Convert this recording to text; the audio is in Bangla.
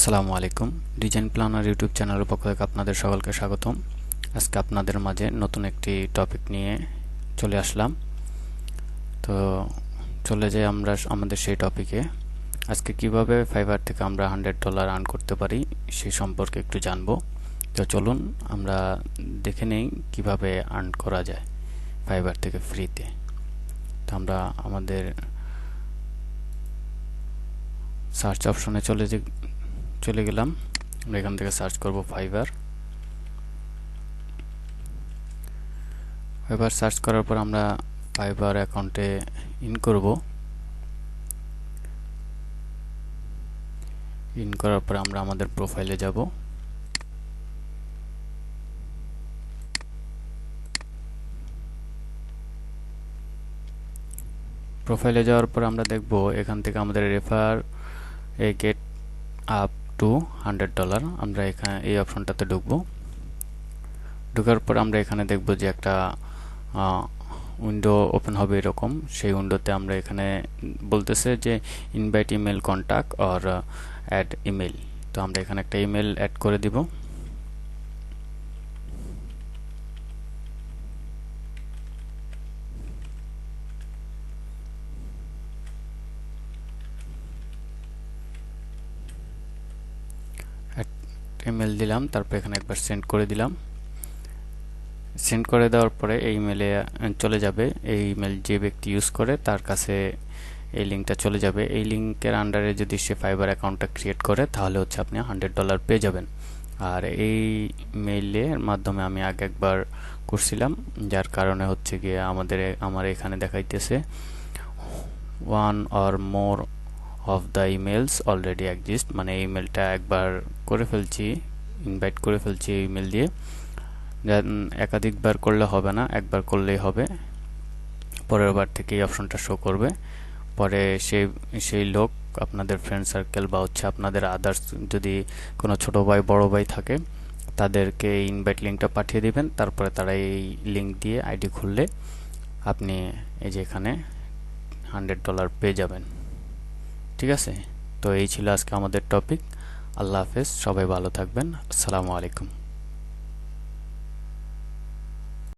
আসসালামু আলাইকুম। ডিজাইন প্ল্যানার ইউটিউব চ্যানেলের পক্ষ থেকে আপনাদের সকলকে স্বাগতম। আজকে আপনাদের মাঝে নতুন একটি টপিক নিয়ে চলে আসলাম। তো চলে যাই আমরা আমাদের সেই টপিকে। আজকে কিভাবে ফাইবার থেকে আমরা $100 আর্ন করতে পারি সেই সম্পর্কে একটু জানবো। তো চলুন আমরা দেখে নেই কিভাবে আর্ন করা যায় ফাইবার থেকে ফ্রিতে। তো আমরা আমাদের সার্চ অপশনে চলে গেলাম। আমরা এখান থেকে সার্চ করব ফাইবার সার্চ করার পর আমরা ফাইবার অ্যাকাউন্টে ইন করব। ইন করার পর আমরা আমাদের প্রোফাইলে যাব। প্রোফাইলে যাওয়ার পর আমরা দেখব এখান থেকে আমাদের refer A get up to $100। আমরা এখানে এই অপশনটাতে ঢুকবো। ঢোকার পর আমরা এখানে দেখব যে একটা উইন্ডো ওপেন হবে এরকম। সেই উইন্ডোতে আমরা এখানে বলতেছে যে invite email contact or add email. তো আমরা এখানে একটা ইমেল অ্যাড করে দিব। ইমেল দিলাম, তারপর এখানে একবার সেন্ড করে দিলাম। সেন্ড করে দেওয়ার পরে এই ইমেলে চলে যাবে। এই ইমেল যে ব্যক্তি ইউজ করে তার কাছে এই লিঙ্কটা চলে যাবে। এই লিঙ্কের আন্ডারে যদি সে ফাইবার অ্যাকাউন্টটা ক্রিয়েট করে তাহলে হচ্ছে আপনি $100 পেয়ে যাবেন। আর এই মেইলের মাধ্যমে আমি আগে একবার করছিলাম, যার কারণে হচ্ছে গিয়ে আমার এখানে দেখাইতেছে one or more of the emails already exist, মানে এই ইমেলটা একবার করে ফেলছি, ইনভাইট করে ফেলছি এই ইমেল দিয়ে। একাধিকবার করলে হবে না, একবার করলেই হবে। পরের বার থেকে এই অপশনটা শো করবে। পরে সেই লোক আপনাদের ফ্রেন্ড সার্কেল বা হচ্ছে আপনাদের আদার্স যদি কোনো ছোট ভাই বড় ভাই থাকে তাদেরকে এই ইনভাইট লিঙ্কটা পাঠিয়ে দিবেন। তারপরে তারা এই লিঙ্ক দিয়ে আইডি খুললে আপনি এই যে এখানে $100 পেয়ে যাবেন। ঠিক আছে, তো এই ছিল আজকে আমাদের টপিক। আল্লাহ হাফেজ, সবাই ভালো থাকবেন। আসসালামু আলাইকুম।